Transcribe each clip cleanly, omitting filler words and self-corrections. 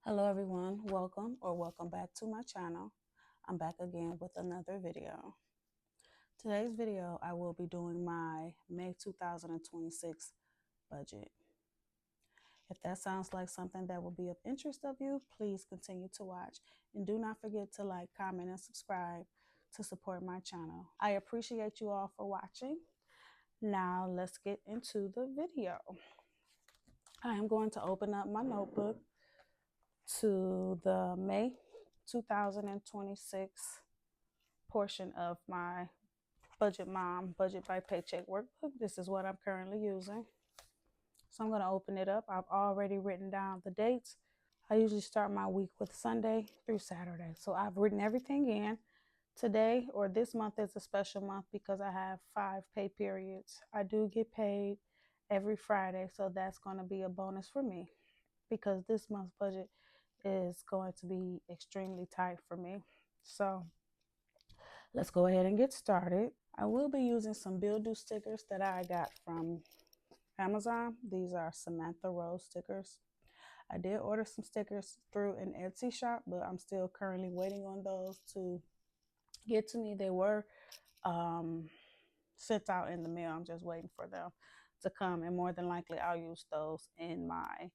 Hello everyone, welcome back to my channel. I'm back again with another video. Today's video I will be doing my May 2026 budget. If that sounds like something that will be of interest of you, please continue to watch and do not forget to like, comment, and subscribe to support my channel. I appreciate you all for watching. Now let's get into the video. I am going to open up my notebook to the May 2026 portion of my Budget Mom Budget by Paycheck workbook. This is what I'm currently using. So I'm going to open it up. I've already written down the dates. I usually start my week with Sunday through Saturday. So I've written everything in. Today or this month is a special month because I have 5 pay periods. I do get paid every Friday, so that's going to be a bonus for me because this month's budget is going to be extremely tight for me. So let's go ahead and get started. I will be using some bill due stickers that I got from Amazon. These are Samantha Rose stickers. I did order some stickers through an Etsy shop, but I'm still currently waiting on those to get to me. They were sent out in the mail. I'm just waiting for them to come, and more than likely I'll use those in my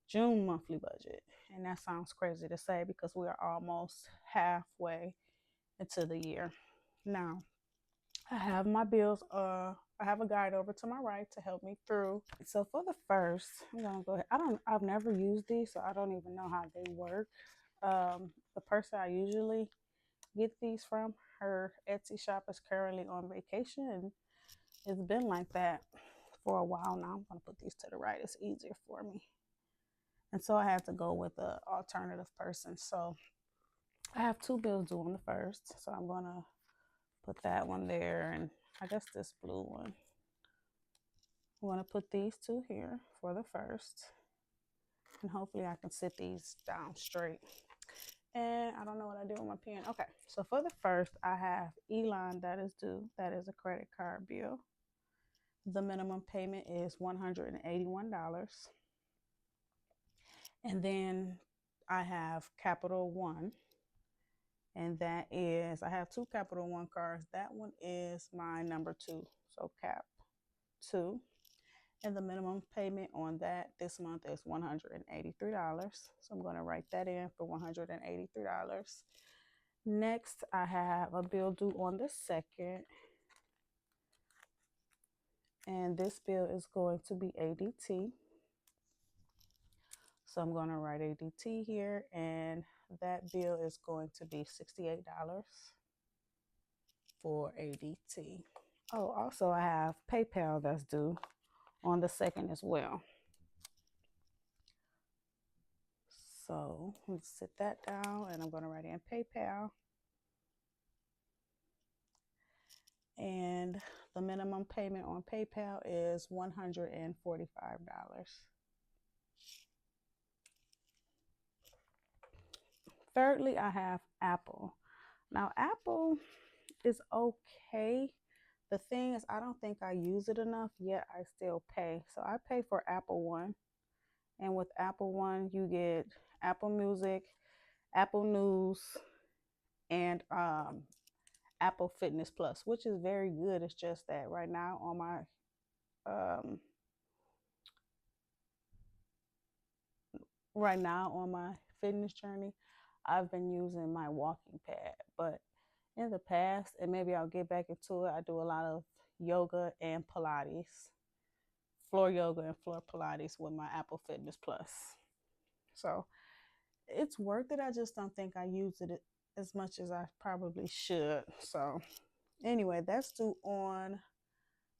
June monthly budget. And that sounds crazy to say because we are almost halfway into the year. Now, I have my bills. I have a guide over to my right to help me through. So for the first, I'm gonna go ahead. I've never used these, so I don't even know how they work. The person I usually get these from, her Etsy shop is currently on vacation, and it's been like that for a while now. I'm gonna put these to the right. It's easier for me. And so I had to go with an alternative person. So I have 2 bills due on the first. So I'm gonna put that one there, and I guess this blue one. I'm gonna put these 2 here for the first. And hopefully I can sit these down straight. And I don't know what I did with my pen. Okay, so for the first, I have Elon that is due. That is a credit card bill. The minimum payment is $181. And then I have Capital One. And that is, I have 2 Capital One cards. That one is my number 2. So Cap 2. And the minimum payment on that this month is $183. So I'm going to write that in for $183. Next, I have a bill due on the 2nd. And this bill is going to be ADT. So I'm going to write ADT here, and that bill is going to be $68 for ADT. Oh, also I have PayPal that's due on the 2nd as well. So let's sit that down, and I'm going to write in PayPal. And the minimum payment on PayPal is $145. Thirdly, I have Apple. Now, Apple is okay. The thing is, I don't think I use it enough, yet I still pay. So I pay for Apple One. And with Apple One, you get Apple Music, Apple News, and Apple Fitness Plus, which is very good. It's just that right now on my fitness journey, I've been using my walking pad. But in the past, and maybe I'll get back into it, I do a lot of yoga and Pilates, floor yoga and floor Pilates with my Apple Fitness Plus. So it's worth it. I just don't think I use it as much as I probably should. So anyway, that's due on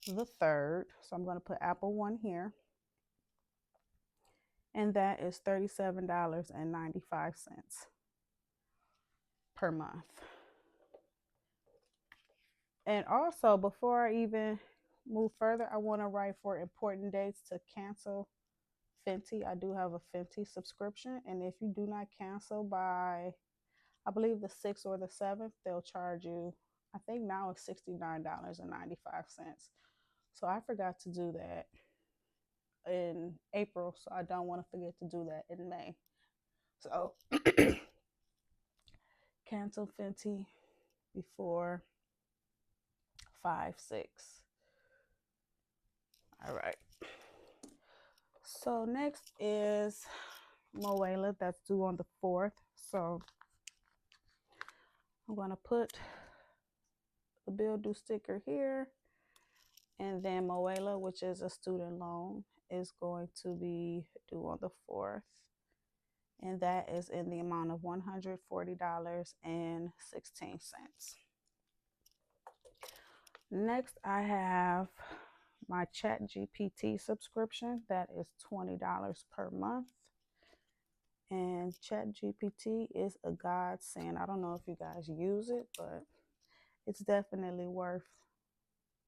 the 3rd. So I'm going to put Apple One here. And that is $37.95 per month. And also, before I even move further, I want to write for important dates to cancel Fenty. I do have a Fenty subscription, and if you do not cancel by, I believe, the 6th or the 7th, they'll charge you, I think now it's $69.95. So I forgot to do that in April, so I don't want to forget to do that in May. So cancel Fenty before 5/6. All right. So next is Moela, that's due on the 4th. So I'm going to put the bill due sticker here, and then Moela, which is a student loan, is going to be due on the 4th, and that is in the amount of $140.16. Next, I have my Chat GPT subscription. That is $20 per month. And Chat GPT is a godsend. I don't know if you guys use it, but it's definitely worth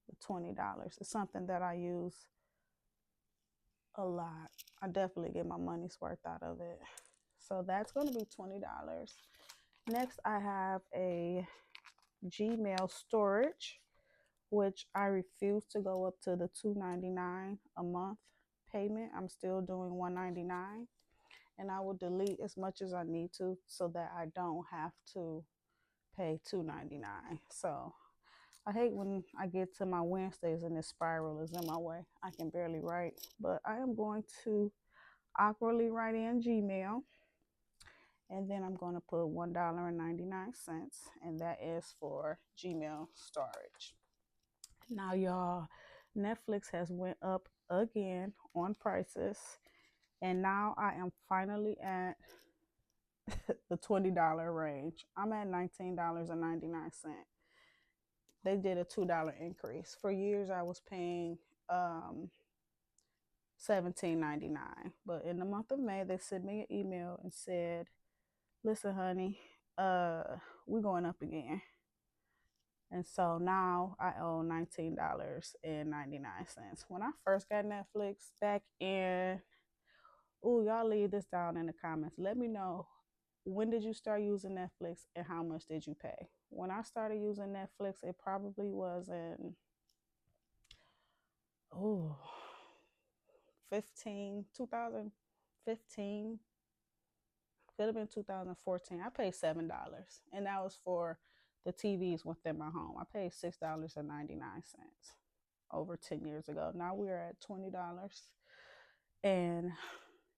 the $20. It's something that I use a lot. I definitely get my money's worth out of it. So that's going to be $20. Next, I have a Gmail storage, which I refuse to go up to the $2.99 a month payment. I'm still doing $1.99, and I will delete as much as I need to so that I don't have to pay $2.99. So I hate when I get to my Wednesdays and this spiral is in my way. I can barely write, but I am going to awkwardly write in Gmail, and then I'm going to put $1.99, and that is for Gmail storage. Now, y'all, Netflix has went up again on prices, and now I am finally at the $20 range. I'm at $19.99. They did a $2 increase. For years, I was paying $17.99, but in the month of May, they sent me an email and said, "Listen, honey, we're going up again." And so now I owe $19.99. When I first got Netflix back in, y'all leave this down in the comments. Let me know, when did you start using Netflix and how much did you pay? When I started using Netflix, it probably was in 2015, could have been 2014. I paid $7, and that was for the TVs within my home. I paid $6.99 over 10 years ago. Now we're at $20. And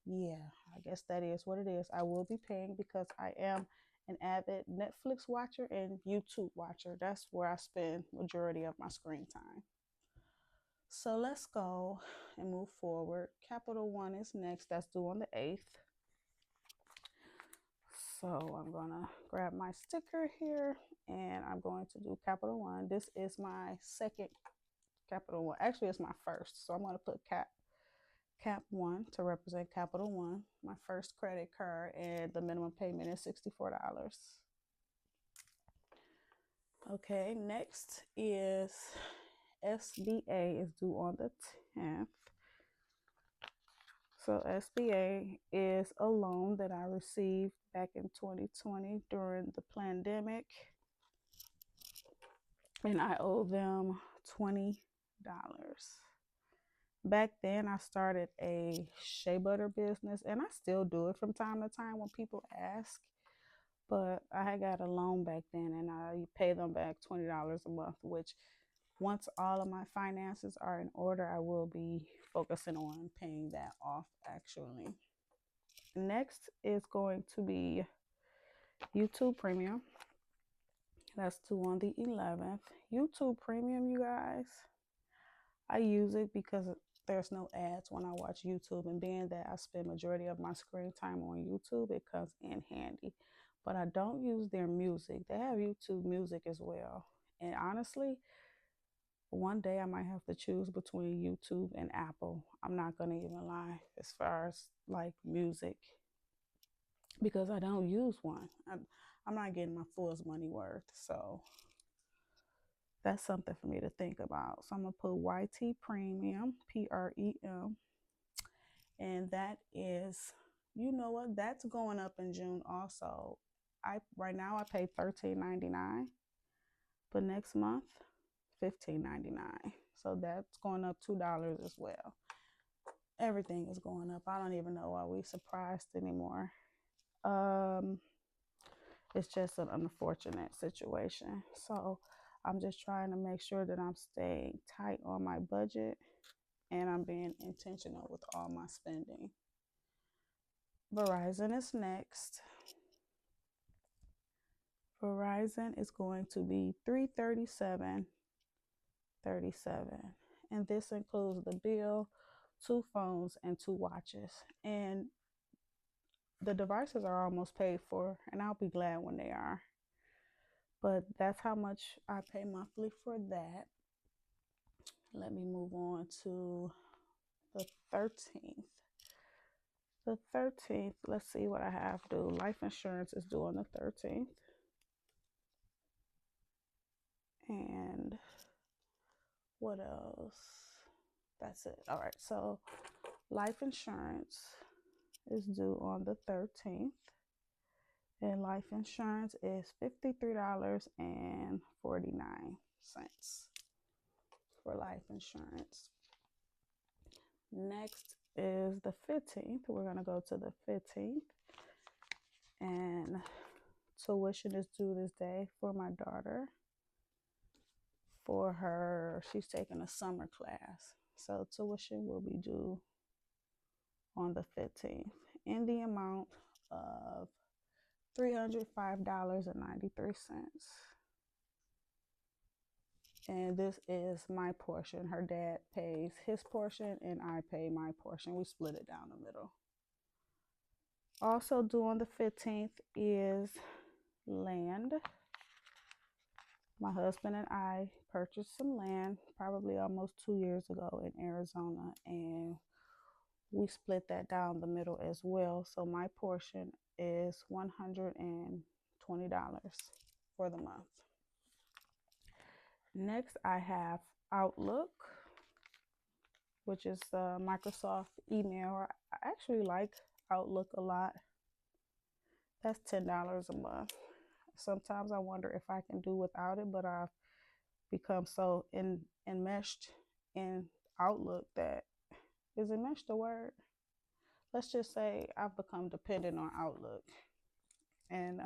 yeah, I guess that is what it is. I will be paying because I am an avid Netflix watcher and YouTube watcher. That's where I spend majority of my screen time. So let's go and move forward. Capital One is next. That's due on the 8th. So I'm going to grab my sticker here, and I'm going to do Capital One. This is my second Capital One. Actually, it's my first. So I'm going to put Cap One to represent Capital One, my first credit card, and the minimum payment is $64. Okay, next is SBA is due on the 10th. So SBA is a loan that I received back in 2020 during the pandemic, and I owe them $20. Back then, I started a shea butter business, and I still do it from time to time when people ask. But I had got a loan back then, and I pay them back $20 a month, which once all of my finances are in order, I will be focusing on paying that off actually. Next is going to be YouTube Premium. That's due on the 11th. YouTube Premium, you guys, I use it because there's no ads when I watch YouTube, and being that I spend majority of my screen time on YouTube, it comes in handy. But I don't use their music. They have YouTube Music as well. And honestly, one day I might have to choose between YouTube and Apple. I'm not going to even lie as far as like music, because I don't use one. I'm not getting my full money worth. So that's something for me to think about. So I'm going to put YT Premium, PREM. And that is, you know what, that's going up in June also. Right now I pay $13.99, but next month $15.99. So that's going up $2 as well. Everything is going up. I don't even know why we surprised anymore. it's just an unfortunate situation. So I'm just trying to make sure that I'm staying tight on my budget and I'm being intentional with all my spending. Verizon is next. Verizon is going to be $337.37, and this includes the bill, 2 phones, and 2 watches. And the devices are almost paid for, and I'll be glad when they are. But that's how much I pay monthly for that. Let me move on to the 13th. The 13th, let's see what I have due. Life insurance is due on the 13th. And what else? That's it. All right, so life insurance is due on the 13th. And life insurance is $53.49 for life insurance. Next is the 15th. We're going to go to the 15th. And tuition is due this day for my daughter. For her, she's taking a summer class. So tuition will be due on the 15th in the amount of $305.93. And this is my portion. Her dad pays his portion and I pay my portion. We split it down the middle. Also due on the 15th is land. My husband and I purchased some land probably almost 2 years ago in Arizona, and we split that down the middle as well. So my portion is $120 for the month. Next, I have Outlook, which is Microsoft email. I actually like Outlook a lot. That's $10 a month. Sometimes I wonder if I can do without it, but I've become so enmeshed in Outlook that, is enmeshed the word? Let's just say I've become dependent on Outlook, and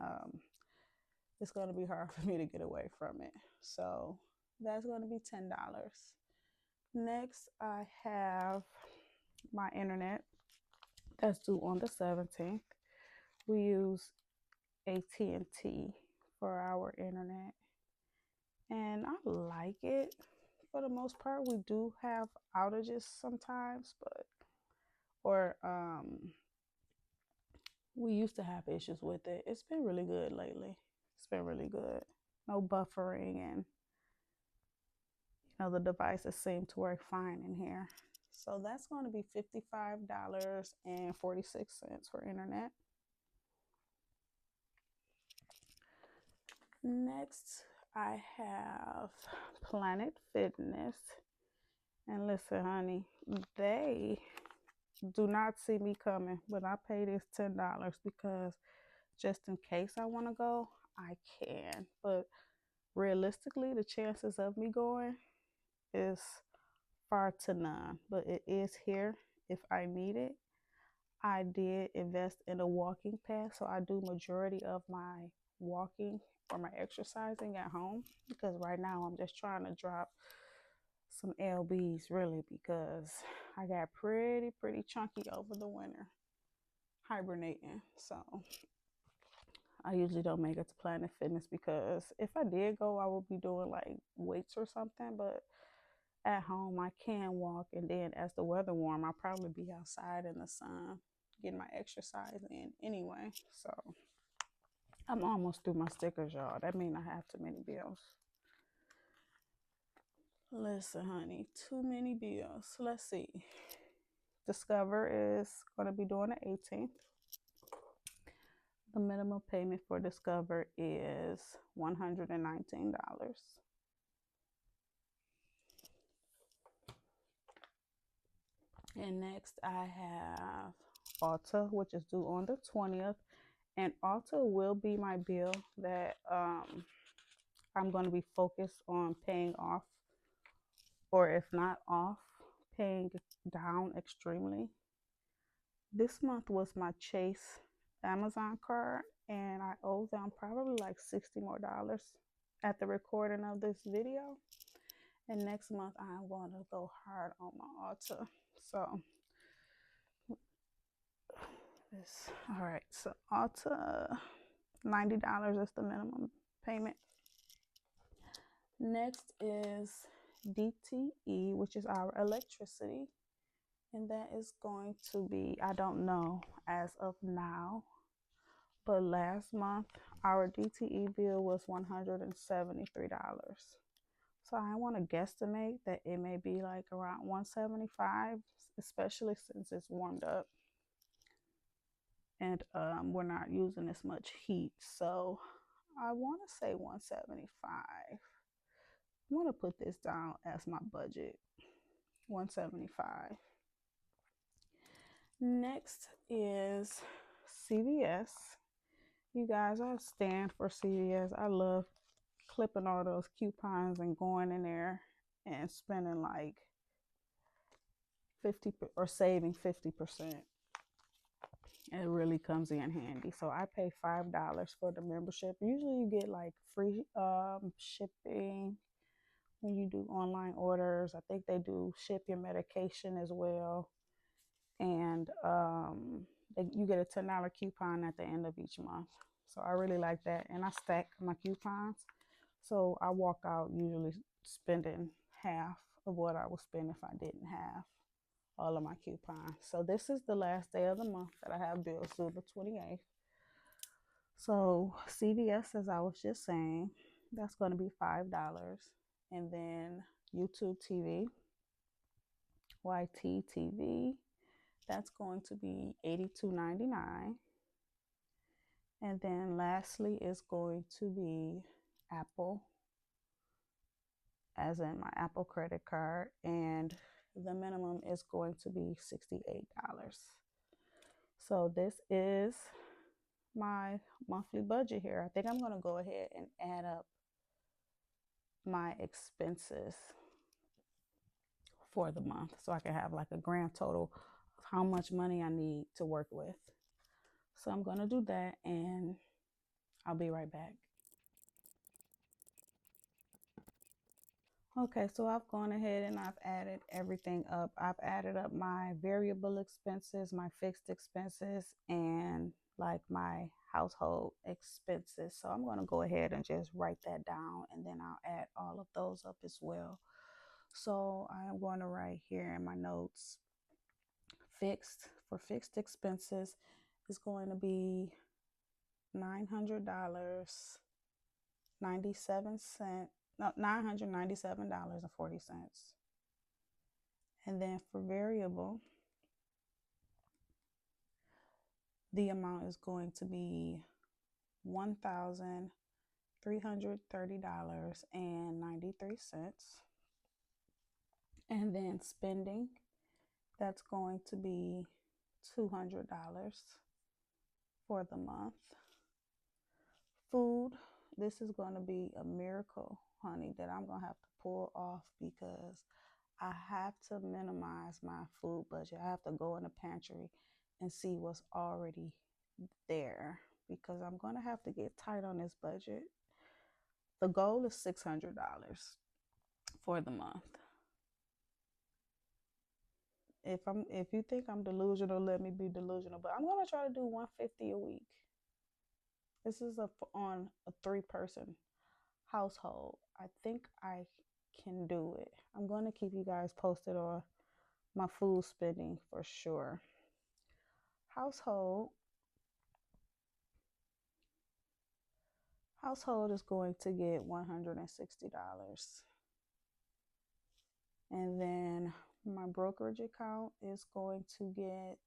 it's going to be hard for me to get away from it. So that's going to be $10. Next, I have my internet that's due on the 17th. We use AT&T for our internet, and I like it for the most part. We do have outages sometimes, we used to have issues with it. It's been really good lately. It's been really good. No buffering, and the devices seem to work fine in here. So that's going to be $55.46 for internet. Next, I have Planet Fitness. And listen, honey, they do not see me coming, but I pay this $10 because just in case I want to go, I can. But realistically, the chances of me going is far to none, but it is here if I need it. I did invest in a walking pad, so I do majority of my walking or my exercising at home, because right now I'm just trying to drop some lbs, really, because I got pretty chunky over the winter hibernating. So I usually don't make it to Planet Fitness, because if I did go, I would be doing like weights or something. But at home, I can walk, and then as the weather warm, I'll probably be outside in the sun getting my exercise in anyway. So I'm almost through my stickers, y'all. That means I have too many bills. Listen, honey, too many bills. Let's see. Discover is going to be doing the 18th. The minimum payment for Discover is $119. And next I have Ulta, which is due on the 20th. And Ulta will be my bill that I'm going to be focused on paying off, or if not off, paying down extremely. This month was my Chase Amazon card, and I owe them probably like $60 more at the recording of this video. And next month I'm going to go hard on my Ulta. So this, all right, so Ulta, $90 is the minimum payment. Next is DTE, which is our electricity, and that is going to be, I don't know as of now, but last month our DTE bill was $173. So I want to guesstimate that it may be like around $175, especially since it's warmed up and we're not using as much heat. So I want to say 175. I'm going to put this down as my budget, 175. Next is CVS. You guys, I stand for CVS. I love clipping all those coupons and going in there and spending like 50 or saving 50%. It really comes in handy. So I pay $5 for the membership. Usually you get like free shipping when you do online orders. I think they do ship your medication as well. And you get a $10 coupon at the end of each month. So I really like that. And I stack my coupons. So I walk out usually spending half of what I would spend if I didn't have all of my coupons. So this is the last day of the month that I have bills through the 28th. So CVS, as I was just saying, that's going to be $5. And then YouTube TV, YT TV, that's going to be $82.99. And then lastly is going to be Apple, as in my Apple credit card, and the minimum is going to be $68. So this is my monthly budget here. I think I'm going to go ahead and add up my expenses for the month so I can have like a grand total of how much money I need to work with. So I'm going to do that and I'll be right back. Okay, so I've gone ahead and I've added everything up. I've added up my variable expenses, my fixed expenses, and like my household expenses. So I'm going to go ahead and just write that down, and then I'll add all of those up as well. So I am going to write here in my notes, for fixed expenses is going to be $997.40. And then for variable, the amount is going to be $1,330.93. And then spending, that's going to be $200 for the month. Food, this is going to be a miracle, honey, that I'm going to have to pull off because I have to minimize my food budget. I have to go in the pantry and see what's already there because I'm going to have to get tight on this budget. The goal is $600 for the month. If you think I'm delusional, let me be delusional, but I'm going to try to do $150 a week. This is on a 3-person household. I think I can do it. I'm going to keep you guys posted on my food spending for sure. Household is going to get $160. And then my brokerage account is going to get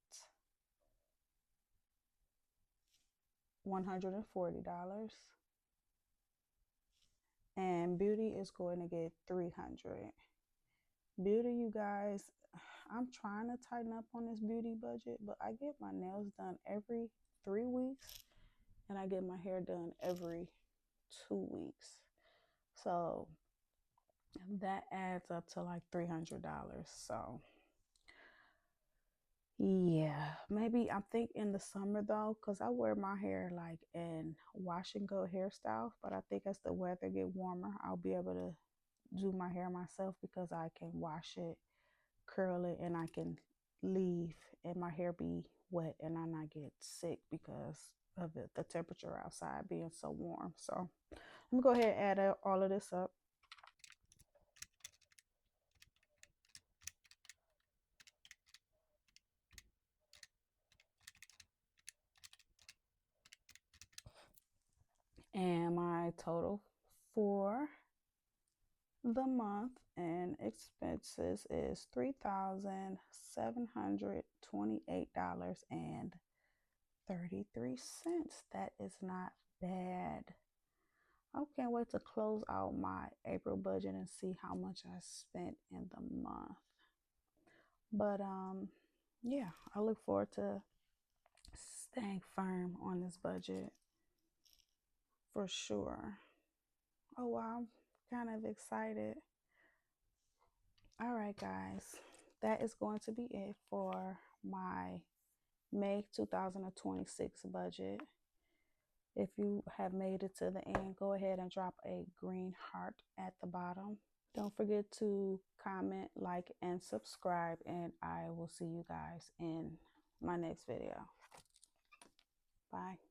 $140. And beauty is going to get $300. Beauty, you guys, I'm trying to tighten up on this beauty budget, but I get my nails done every 3 weeks and I get my hair done every 2 weeks. So that adds up to like $300. So Yeah, maybe I'm thinking in the summer though, because I wear my hair like in wash and go hairstyles. But I think as the weather get warmer, I'll be able to do my hair myself because I can wash it, curl it, and I can leave and my hair be wet and I not get sick because of the temperature outside being so warm. So let me go ahead and add all of this up. And my total for the month and expenses is $3,728.33. That is not bad. I can't wait to close out my April budget and see how much I spent in the month. But yeah, I look forward to staying firm on this budget for sure. Oh wow, I'm kind of excited. All right, guys, that is going to be it for my May 2026 budget. If you have made it to the end, go ahead and drop a green heart at the bottom. Don't forget to comment, like, and subscribe, and I will see you guys in my next video. Bye.